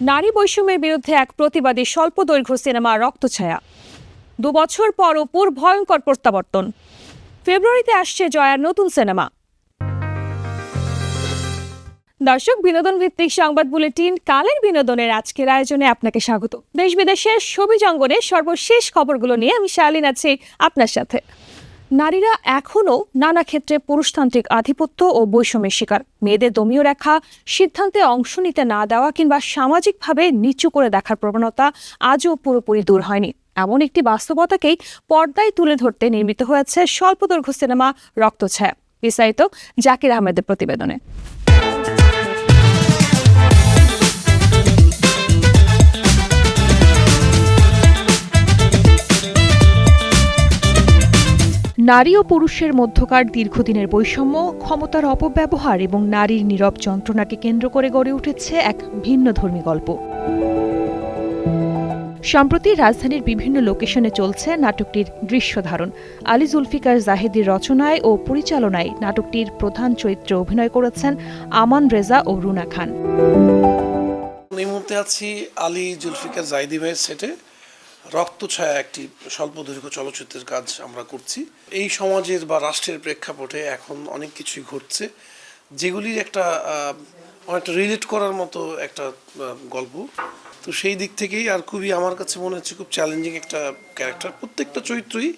নারী বৈষম্যের বিরুদ্ধে এক প্রতিবাদী স্বল্পদৈর্ঘ্য সিনেমা রক্তছায়া। 2 বছর পর অপুর ভয়ঙ্কর প্রত্যাবর্তন। ফেব্রুয়ারিতে আসছে জয়ার নতুন সিনেমা। দর্শক, বিনোদন ভিত্তিক সংবাদ বুলেটিন কালের বিনোদনের আজকের আয়োজনে আপনাকে স্বাগত। দেশ বিদেশের ছবি জঙ্গনে সর্বশেষ খবরগুলো নিয়ে আমি শালিন আছি আপনার সাথে। নারীরা এখনও নানা ক্ষেত্রে পুরুষতান্ত্রিক আধিপত্য ও বৈষম্যের শিকার। মেয়েদের দমীয় রেখা, সিদ্ধান্তে অংশ নিতে না দেওয়া কিংবা সামাজিকভাবে নিচু করে দেখার প্রবণতা আজও পুরোপুরি দূর হয়নি। এমন একটি বাস্তবতাকেই পর্দায় তুলে ধরতে নির্মিত হয়েছে স্বল্পদৈর্ঘ্য সিনেমা রক্তছায়া। বিস্তারিত জাকির আহমেদের প্রতিবেদনে। নারী ও পুরুষের মধ্যকার দীর্ঘদিনের বৈষম্য, ক্ষমতার অপব্যবহার এবং নারীর নীরব যন্ত্রণাকে কেন্দ্র করে গড়ে উঠেছে এক ভিন্নধর্মী গল্প। সম্প্রতি রাজধানীর বিভিন্ন লোকেশনে চলছে নাটকটির দৃশ্যধারণ। আলী জুলফিকার জাহেদীর রচনায় ও পরিচালনায় নাটকটির প্রধান চরিত্রে অভিনয় করেছেন আমান রেজা ও রুনা খান। এই মুহূর্তে আছি আলী জুলফিকার জাহেদী ভাইয়ের সেটে। রক্তছায়া একটি স্বল্পদৈর্ঘ্য চলচ্চিত্রের কাজ আমরা করছি। এই সমাজের বা রাষ্ট্রের প্রেক্ষাপটে এখন অনেক কিছুই ঘটছে, যেগুলির একটা অনেকটা রিলেট করার মতো একটা গল্প। তো সেই দিক থেকেই আর খুবই আমার কাছে মনে হচ্ছে খুব চ্যালেঞ্জিং একটা ক্যারেক্টার। প্রত্যেকটা চরিত্রই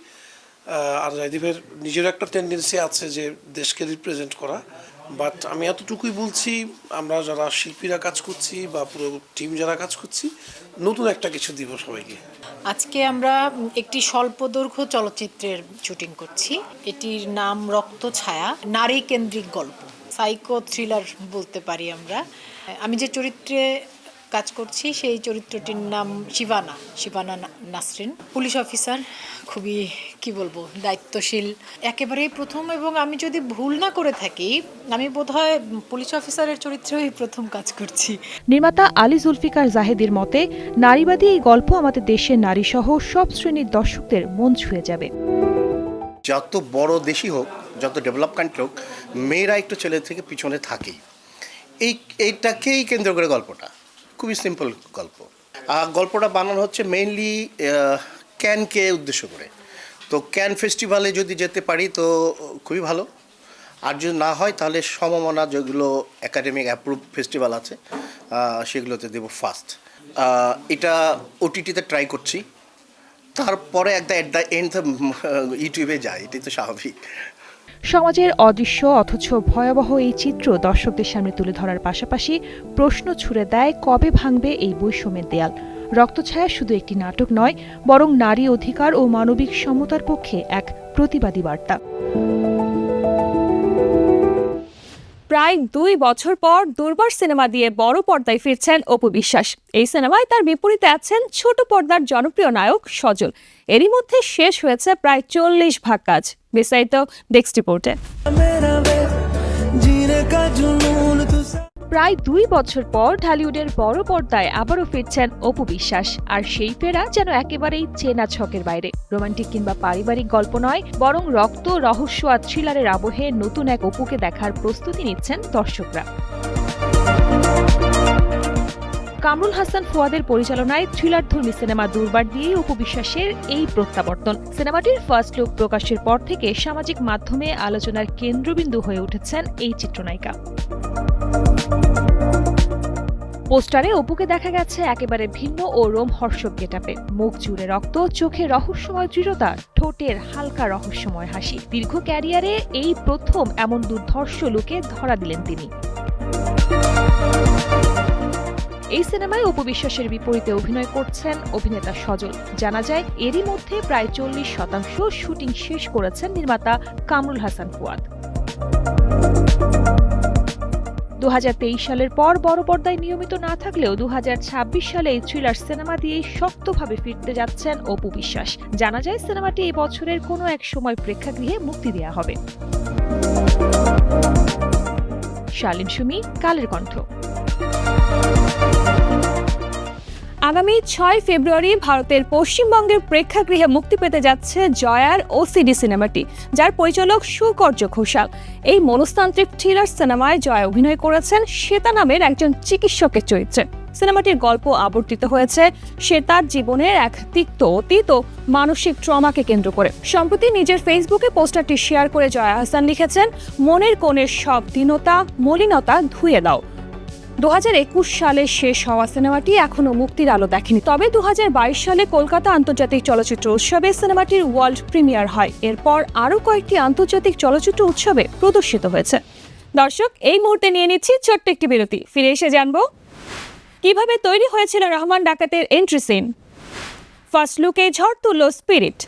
আর জাহেদী ভাইয়ের নিজের একটা টেন্ডেন্সি আছে যে দেশকে রিপ্রেজেন্ট করা। বাট আমি এতটুকুই বলছি, আমরা যারা শিল্পীরা কাজ করছি বা পুরো টিম যারা কাজ করছি, নতুন একটা কিছু দিব সবাইকে। আজকে আমরা একটি স্বল্পদৈর্ঘ্য চলচ্চিত্রের শুটিং করছি। এটির নাম রক্তছায়া। নারী কেন্দ্রিক গল্প, সাইকো থ্রিলার বলতে পারি আমরা। আমি যে চরিত্রে কাজ করছি সেই চরিত্রটির নাম শিবানা নাসরিন। পুলিশ অফিসার, খুবই দায়িত্বশীল, একেবারেই প্রথম। এবং আমি যদি ভুল না করে থাকি, আমি বোধহয় পুলিশ অফিসারের চরিত্রেই প্রথম কাজ করছি। নির্মাতা আলী জুলফিকার জাহেদীর মতে, নারীবাদী এই গল্প আমাদের দেশের নারী সহ সব শ্রেণীর দর্শকদের মন ছুঁয়ে যাবে। যত বড় দেশই হোক, যত ডেভেলপ কান্ট্রি হোক, মেয়েরা একটু ছেলে থেকে পিছনে থাকেই। এইটাকেই কেন্দ্র করে গল্পটা খুবই সিম্পল গল্প। গল্পটা বানানো হচ্ছে মেইনলি ক্যানকে উদ্দেশ্য করে। তো ক্যান ফেস্টিভ্যালে যদি যেতে পারি তো খুবই ভালো, আর যদি না হয় তাহলে সমমনা যেগুলো একাডেমিক অ্যাপ্রুভ ফেস্টিভ্যাল আছে সেগুলোতে দেব ফার্স্ট। এটা ওটিটিতে ট্রাই করছি, তারপরে এট দ্য এন্ড ইউটিউবে যায়, এটাই তো স্বাভাবিক। সমাজের অদৃশ্য অথচ ভয়াবহ এই চিত্র দর্শকদের সামনে তুলে ধরার পাশাপাশি প্রশ্ন ছুড়ে দেয়, কবে ভাঙবে এই বৈষম্যের দেয়াল। রক্তছায়া শুধু একটি নাটক নয়, বরং নারী অধিকার ও মানবিক সমতার পক্ষে এক প্রতিবাদী বার্তা। প্রায় 2 বছর পর দুর্বার সিনেমা দিয়ে বড় পর্দায় ফিরছেন অপু বিশ্বাস। এই সিনেমায় তার বিপরীতে আছেন ছোট পর্দার জনপ্রিয় নায়ক সজল। এরই মধ্যে শেষ হয়েছে প্রায় 40 ভাগ কাজ। বিস্তারিত ডেস্ক রিপোর্টে। প্রায় 2 বছর পর ঢালিউডের বড় পর্দায় আবারও ফিরছেন অপু বিশ্বাস। আর সেই ফেরা যেন একেবারেই চেনা ছকের বাইরে। রোমান্টিক কিংবা পারিবারিক গল্প নয়, বরং রক্ত, রহস্য আর থ্রিলারের আবহে নতুন এক অপুকে দেখার প্রস্তুতি নিচ্ছেন দর্শকরা। কামরুল হাসান ফুয়াদের পরিচালনায় থ্রিলারধর্মী সিনেমা দুর্বার দিয়েই অপু বিশ্বাসের এই প্রত্যাবর্তন। সিনেমাটির ফার্স্ট লুক প্রকাশের পর থেকে সামাজিক মাধ্যমে আলোচনার কেন্দ্রবিন্দু হয়ে উঠেছেন এই চিত্রনায়িকা। পোস্টারে অপুকে দেখা গেছে একেবারে ভিন্ন ও রোমহর্ষক গেটআপে। মুখ জুড়ে রক্ত, চোখে রহস্যময় দৃঢ়তা, ঠোঁটের হালকা রহস্যময় হাসি। দীর্ঘ ক্যারিয়ারে এই প্রথম এমন দুর্ধর্ষ লুকে ধরা দিলেন তিনি। এই সিনেমায় অপু বিশ্বাসের বিপরীতে অভিনয় করছেন অভিনেতা সজল। জানা যায়, এরই মধ্যে প্রায় 40% শুটিং শেষ করেছেন নির্মাতা কামরুল হাসান ফুয়াদ। 2023 সালের পর বড় পর্দায় নিয়মিত না থাকলেও 2026 সালে এই থ্রিলার সিনেমা দিয়ে শক্তভাবে ফিরতে যাচ্ছেন অপু বিশ্বাস। জানা যায়, সিনেমাটি এই বছরের কোনো এক সময় প্রেক্ষাগৃহে মুক্তি দেওয়া হবে। শালিন সুমি, কালের কণ্ঠ। আগামী 6 ফেব্রুয়ারি ভারতের পশ্চিমবঙ্গের প্রেক্ষাগৃহে মুক্তি পেতে যাচ্ছে জয়ার ওসিডি সিনেমাটি, যার পরিচালক সুকর্য ঘোষাল। এই মনস্তান্ত্রিক থ্রিলার সিনেমায় জয়া অভিনয় করেছেন শ্বেতা নামের একজন চিকিৎসকের চরিত্রে। সিনেমাটির গল্প আবর্তিত হয়েছে সে তার জীবনের এক তিক্ত অতীত ও মানসিক ট্রমাকে কেন্দ্র করে। সম্প্রতি নিজের ফেসবুকে পোস্টারটি শেয়ার করে জয়া আহসান লিখেছেন, মনের কোণের সব দীনতা মলিনতা ধুয়ে দাও। 2021 সালে শেষ হওয়া সিনেমাটি এখনো মুক্তির আলো দেখেনি, তবে 2022 সালে কলকাতা আন্তর্জাতিক চলচ্চিত্র উৎসবে সিনেমাটির ওয়ার্ল্ড প্রিমিয়ার হয়। এরপর আরও কয়েকটি আন্তর্জাতিক চলচ্চিত্র উৎসবে প্রদর্শিত হয়েছে। দর্শক, এই মুহূর্তে নিয়ে নিচ্ছি ছোট্ট একটি বিরতি। ফিরে এসে জানবো কিভাবে তৈরি হয়েছিল রহমান ডাকাতের এন্ট্রি সিন। ফার্স্ট লুকে ঝড় তুলল স্পিরিট।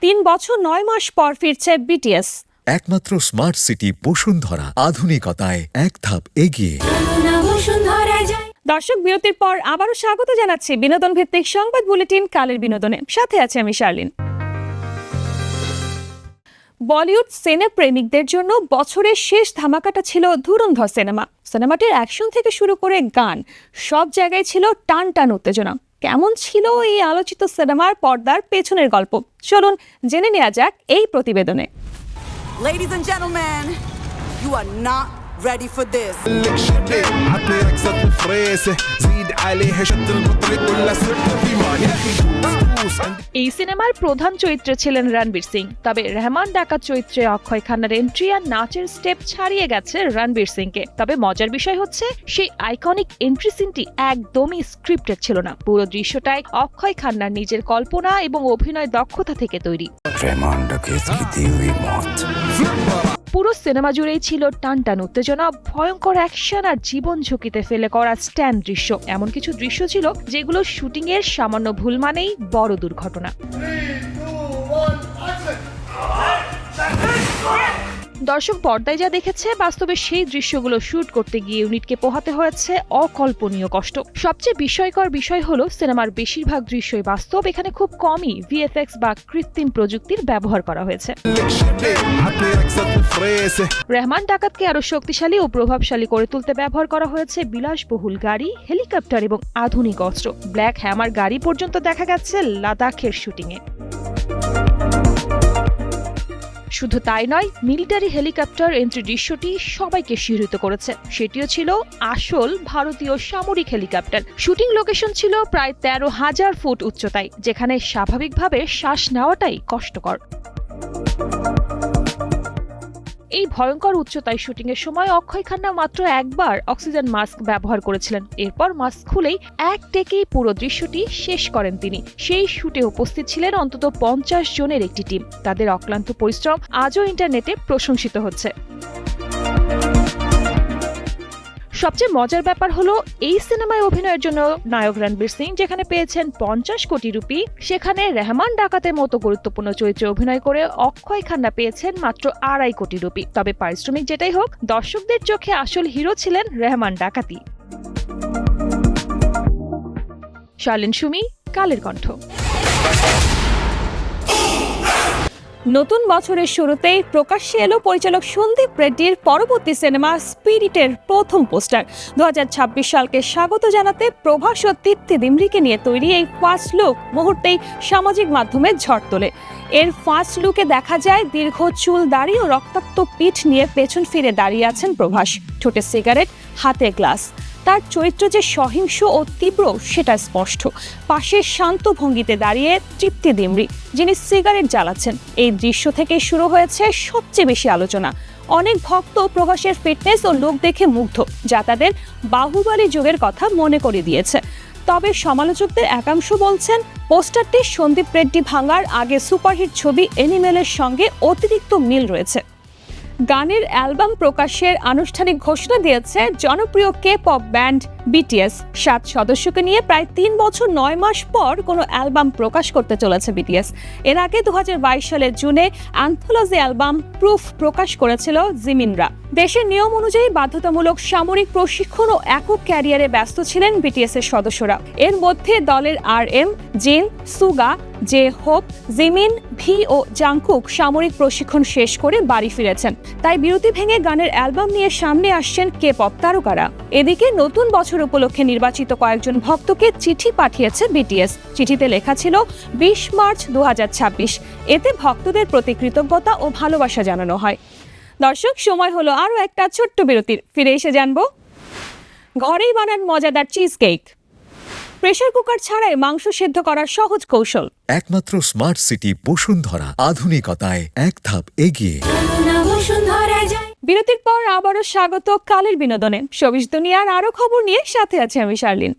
3 বছর 9 মাস পর ফিরছে বিটিএস। একমাত্র স্মার্ট সিটি বসুন্ধরা, আধুনিকতায় এক ধাপ এগিয়ে। দর্শক, বিরতির পর আবারও স্বাগত জানাচ্ছি বিনোদন ভিত্তিক সংবাদ বুলেটিন কালের বিনোদনে। সাথে আছে আমি শার্লিন। বলিউড সিনে প্রেমিকদের জন্য বছরের শেষ ধামাকাটা ছিল ধুরন্ধর সিনেমা। সিনেমাটির অ্যাকশন থেকে শুরু করে গান, সব জায়গায় ছিল টান টান উত্তেজনা। কেমন ছিল এই আলোচিত সিনেমার পর্দার পেছনের গল্প? চলুন জেনে নেওয়া যাক এই প্রতিবেদনে। Ladies and gentlemen, you are not ready for this. عطني ركزة الفريسة زيد عليها شد المطر كلها صرت في مان يا أخي دوس এই সিনেমার প্রধান চরিত্রে ছিলেন রণবীর সিং, তবে রহমান ডাকাত চরিত্রে অক্ষয় খান্নার এন্ট্রি আর নাচের স্টেপ ছাড়িয়ে গেছে রণবীর সিংকে। তবে মজার বিষয় হচ্ছে সেই আইকনিক এন্ট্রি সিনটি একদমই স্ক্রিপ্টেড ছিল না। পুরো দৃশ্যটাই অক্ষয় খান্নার নিজের কল্পনা এবং অভিনয় দক্ষতা থেকে তৈরি। रहमान डकैत की दी हुई मौत পুরো সিনেমা জুড়েই ছিল টান টান উত্তেজনা, ভয়ঙ্কর অ্যাকশন আর জীবন ঝুঁকিতে ফেলে করা স্ট্যান্ড দৃশ্য। এমন কিছু দৃশ্য ছিল যেগুলো শুটিং এর সামান্য ভুল মানেই বড় দুর্ঘটনা। দর্শক পর্দায় যা দেখেছে, বাস্তবে সেই দৃশ্যগুলো শুট করতে গিয়ে ইউনিটকে পোহাতে হয়েছে অকল্পনীয় কষ্ট। সবচেয়ে বিস্ময়কর বিষয় হলো সিনেমার বেশিরভাগ দৃশ্যই বাস্তব। এখানে খুব কমই ভিএফএক্স বা কৃত্রিম প্রযুক্তির ব্যবহার করা হয়েছে। عطني ركزة الفريسة রহমান ডাকাতকে আরো শক্তিশালী ও প্রভাবশালী করে তুলতে ব্যবহার করা হয়েছে বিলাসবহুল গাড়ি, হেলিকপ্টার এবং আধুনিক অস্ত্র। ব্ল্যাক হ্যামার গাড়ি পর্যন্ত দেখা গেছে লাদাখের শুটিংয়ে। শুধু তাই নয়, মিলিটারি হেলিকপ্টার এন্ট্রি দৃশ্যটি সবাইকে শিহরিত করেছে। সেটিও ছিল আসল ভারতীয় সামরিক হেলিকপ্টার। শুটিং লোকেশন ছিল প্রায় 13,000 ফুট উচ্চতায়, যেখানে স্বাভাবিকভাবে শ্বাস নেওয়াটাই কষ্টকর। এই ভয়ঙ্কর উচ্চতায় শুটিং এর সময় অক্ষয় খান্না মাত্র একবার অক্সিজেন মাস্ক ব্যবহার করেছিলেন। এরপর মাস্ক খুলেই এক টেকেই পুরো দৃশ্যটি শেষ করেন তিনি। সেই শুটে উপস্থিত ছিলেন অন্তত 50 জনের একটি টিম। তাদের অক্লান্ত পরিশ্রম আজও ইন্টারনেটে প্রশংসিত হচ্ছে। সবচেয়ে মজার ব্যাপার হলো, এই সিনেমায় অভিনয়ের জন্য নায়ক রণবীর সিং যেখানে পেয়েছেন 50 কোটি রুপি, সেখানে রহমান ডাকাতের মতো গুরুত্বপূর্ণ চরিত্রে অভিনয় করে অক্ষয় খান্না পেয়েছেন মাত্র 2.5 কোটি রুপি। তবে পারিশ্রমিক যেটাই হোক, দর্শকদের চোখে আসল হিরো ছিলেন রহমান ডাকাতি। শার্লিন সুমি, কালের কণ্ঠ। নতুন বছরের শুরুতেই প্রকাশ্যে এলো পরিচালক সন্দীপ রেড্ডির পরবর্তী সিনেমা স্পিরিটের প্রথম পোস্টার। 2026 সালকে স্বাগত জানাতে প্রভাস ও তৃপ্তি দিমরিকে নিয়ে তৈরি এই ফার্স্ট লুক মুহূর্তেই সামাজিক মাধ্যমে ঝড় তোলে। এর ফার্স্ট লুকে দেখা যায় দীর্ঘ চুল দাড়ি ও রক্তাক্ত পিঠ নিয়ে পেছন ফিরে দাঁড়িয়ে আছেন প্রভাস, ঠোঁটে সিগারেট, হাতে গ্লাস। তার চরিত্র যে সহিংস ও তীব্র সেটা স্পষ্ট। পাশে শান্ত ভঙ্গিতে দাঁড়িয়ে তৃপ্তি দিমরি, যিনি সিগারেট জ্বালাচ্ছেন। এই দৃশ্য থেকে শুরু হয়েছে সবচেয়ে বেশি আলোচনা। অনেক ভক্ত প্রভাসের ফিটনেস ও লুক দেখে মুগ্ধ, যা তাদের বাহুবলী যুগের কথা মনে করে দিয়েছে। তবে সমালোচকদের একাংশ বলছেন পোস্টারটি সন্দীপ রেড্ডি ভাঙার আগে সুপারহিট ছবি এনিমেলের সঙ্গে অতিরিক্ত মিল রয়েছে। গানের অ্যালবাম প্রকাশের আনুষ্ঠানিক ঘোষণা দিয়েছে জনপ্রিয় কে পপ ব্যান্ড বিটিএস। 7 সদস্যকে নিয়ে প্রায় 3 বছর 9 মাস পর কোনো অ্যালবাম প্রকাশ করতে চলেছে বিটিএস। এর আগে 2022 সালের জুনে অ্যান্থোলজি অ্যালবাম প্রুফ প্রকাশ করেছিল জিমিনরা। দেশের নিয়ম অনুযায়ী বাধ্যতামূলক সামরিক প্রশিক্ষণ ও একক ক্যারিয়ারে ব্যস্ত ছিলেন বিটিএস এর সদস্যরা। এর মধ্যে দলের RM, জিন, সুগা, জে হোপ, জিমিন, ভি ও জাংকুক সামরিক প্রশিক্ষণ শেষ করে বাড়ি ফিরেছেন। তাই বিরতি ভেঙে গানের অ্যালবাম নিয়ে সামনে আসছেন কে পপ তারকারা। এদিকে নতুন বছর উপলক্ষে নির্বাচিত কয়েকজন ভক্তকে চিঠি পাঠিয়েছে বিটিএস। চিঠিতে লেখা ছিল 20 মার্চ 2026। এতে ভক্তদের প্রতি কৃতজ্ঞতা ও ভালোবাসা জানানো হয়। দর্শক, সময় হলো আরও একটা ছোট্ট বিরতির। ফিরে এসে জানবো ঘরেই বানান মজাদার চিজ কেক। প্রেসার কুকার ছাড়াই মাংস সেদ্ধ করার সহজ কৌশল। একমাত্র স্মার্ট সিটি বসুন্ধরা, আধুনিকতায় এক ধাপ এগিয়ে। বিরতির পর আবারও স্বাগত কালের বিনোদনে। শোবিজ দুনিয়ার আরো খবর নিয়ে সাথে আছি আমি শার্লিন।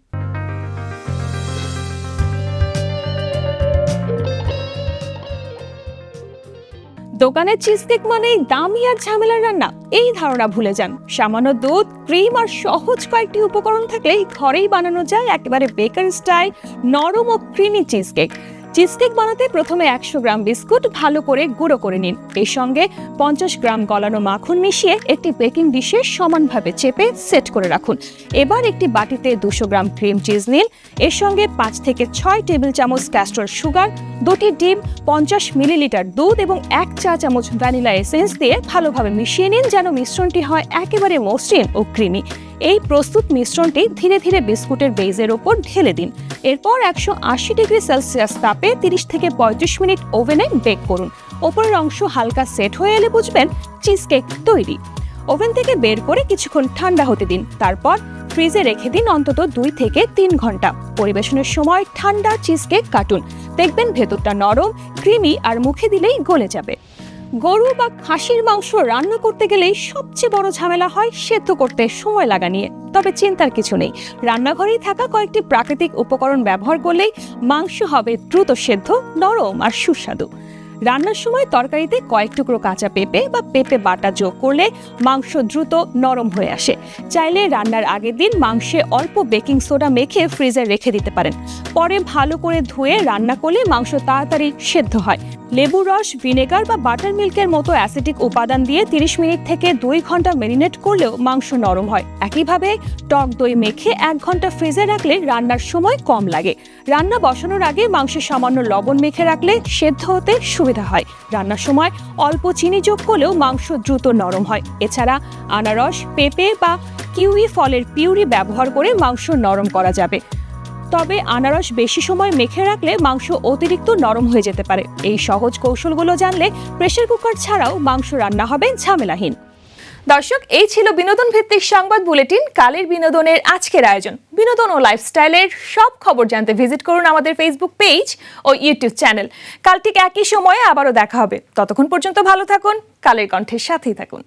দোকানের চিজ কেক মানেই দামি আর ঝামেলার রান্না, এই ধারণা ভুলে যান। সামান্য দুধ, ক্রিম আর সহজ কয়েকটি উপকরণ থাকলেই ঘরেই বানানো যায় একেবারে বেকার স্টাইল নরম ও creamy cheese cake. Cheese cake বানাতে প্রথমে 100 গ্রাম বিস্কুট ভালো করে গুঁড়ো করে নিন। এর সঙ্গে 50 গ্রাম গলানো মাখন মিশিয়ে একটি বেকিং ডিশে সমানভাবে চেপে সেট করে রাখুন। এবার একটি বাটিতে 200 গ্রাম ক্রিম চিজ নিন। এর সঙ্গে 5 থেকে 6 টেবিল চামচ ক্যাস্টর সুগার, 2টি ডিম, 50 মিলিলিটার দুধ এবং 1 চা চামচ ভ্যানিলা এসেন্স দিয়ে ভালোভাবে মিশিয়ে নিন যেন মিশ্রণটি হয় একেবারে মসৃণ ও ক্রিমি। এই প্রস্তুত মিশ্রণটি ধীরে ধীরে বিস্কুটের বেজের ওপর ঢেলে দিন। এরপর 180 ডিগ্রি সেলসিয়াস তাপে 30 থেকে 35 মিনিট ওভেনে বেক করুন। ওপরের অংশ হালকা সেট হয়ে এলে বুঝবেন চিজ কেক তৈরি। ওভেন থেকে বের করে কিছুক্ষণ ঠান্ডা হতে দিন। তারপর ফ্রিজে রেখে দিন অন্তত 2 থেকে 3 ঘন্টা। পরিবেশনের সময় ঠান্ডা চিজ কেক কাটুন। দেখবেন ভেতরটা নরম, ক্রিমি আর মুখে দিলেই গলে যাবে। গরু বা খাসির মাংস রান্না করতে গেলেই সবচেয়ে বড় ঝামেলা হয় সেদ্ধ করতে সময় লাগা নিয়ে। তবে চিন্তার কিছু নেই, রান্নাঘরেই থাকা কয়েকটি প্রাকৃতিক উপকরণ ব্যবহার করলেই মাংস হবে দ্রুত সেদ্ধ, নরম আর সুস্বাদু। রান্নার সময় তরকারিতে কয়েক টুকরো কাঁচা পেঁপে বা পেঁপে বাটা যোগ করলে মাংস দ্রুত নরম হয়ে আসে। চাইলে রান্নার আগের দিন মাংসে অল্প বেকিং সোডা মেখে ফ্রিজে রেখে দিতে পারেন। পরে ভালো করে ধুয়ে রান্না করলে মাংস তাড়াতাড়ি সেদ্ধ হয়। লেবু রস, ভিনেগার বা বাটার মিল্কের মতো অ্যাসিডিক উপাদান দিয়ে 30 মিনিট থেকে 2 ঘন্টা ম্যারিনেট করলেও মাংস নরম হয়। একইভাবে টক দই মেখে 1 ঘন্টা ফ্রিজে রাখলে রান্নার সময় কম লাগে। রান্না বসানোর আগে মাংসে সামান্য লবণ মেখে রাখলে সেদ্ধ হতে সুবিধা হয়। রান্নার সময় অল্প চিনি যোগ করলেও মাংস দ্রুত নরম হয়। এছাড়া আনারস, পেঁপে বা কিউই ফলের পিউরি ব্যবহার করে মাংস নরম করা যাবে। তবে আনারস বেশি সময় মেখে রাখলে মাংস অতিরিক্ত নরম হয়ে যেতে পারে। এই সহজ কৌশলগুলো জানলে প্রেসার কুকার ছাড়াও মাংস রান্না হবে ঝামেলাহীন। দর্শক, এই ছিল বিনোদন ভিত্তিক সংবাদ বুলেটিন কালের বিনোদনের আজকের আয়োজন। বিনোদন ও লাইফস্টাইলের সব খবর জানতে ভিজিট করুন আমাদের ফেসবুক পেজ ও ইউটিউব চ্যানেল। কাল ঠিক একই সময়ে আবারও দেখা হবে। ততক্ষণ পর্যন্ত ভালো থাকুন, কালের কণ্ঠের সাথেই থাকুন।